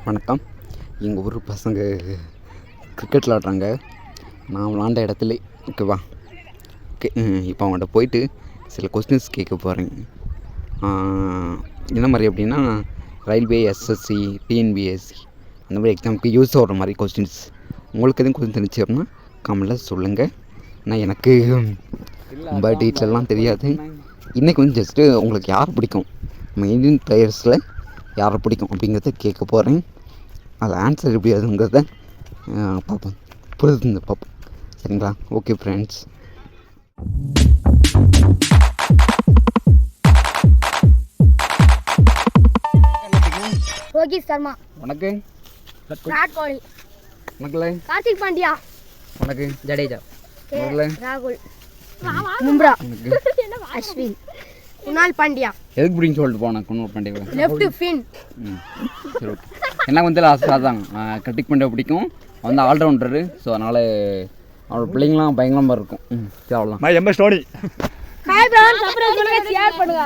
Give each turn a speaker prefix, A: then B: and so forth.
A: வணக்கம். எங்கள் ஊர் பசங்க கிரிக்கெட் விளாட்றாங்க. நான் விளாண்ட இடத்துல ஓகேவா. ஓகே, இப்போ அவங்கள்ட்ட போயிட்டு சில கொஸ்டின்ஸ் கேட்க போகிறேன். என்ன மாதிரி அப்படின்னா ரயில்வே, எஸ்எஸ்சி, டிஎன்பிஎஸ்சி அந்த மாதிரி எக்ஸாமுக்கு யூஸ் ஆகிற மாதிரி கொஸ்டின்ஸ். உங்களுக்கு எதுவும் கொஸ்டின் தெரிஞ்சு அப்படின்னா கமெண்ட்டில் சொல்லுங்கள். ஆனால் எனக்கு ரொம்ப டீட்டெயிலெலாம் தெரியாது. இன்றைக்கி வந்து ஜஸ்ட்டு உங்களுக்கு யார் பிடிக்கும், நம்ம இந்தியன் பிளேயர்ஸில் யாரை பிடிக்கும் அப்படிங்கிறத கேட்க போகிறேன். அதில் ஆன்சர் எப்படி அதுங்கிறத பார்ப்போம், புரிந்து பார்ப்போம். சரிங்களா? Okay friends.
B: ரோஹித் சர்மா.
A: வணக்கம்.
B: விராட் கோலி.
A: வணக்கம்.
B: கார்த்திக் பாண்டியா.
A: வணக்கம்.
C: ஜடேஜா.
B: ராகுல். பும்ரா. அஸ்வின். குணால் பாண்டியா.
A: எதுக்கு பிடிக்கும் சொல்லிட்டு போனேன். Kunal Pandya
B: left fin.
A: சரி, ஓகே. எனக்கு வந்து அதான் கிரிக்கெட் பாண்டியா பிடிக்கும். வந்து ஆல்ரவுண்டரு. ஸோ அதனால் அவரோட பிள்ளைங்களாம் பயங்கரமாக இருக்கும். சரி, அவ்வளோதான்.
D: MS Dhoni.
B: Hi friends, subscribe பண்ணுங்க, ஷேர் பண்ணுங்க.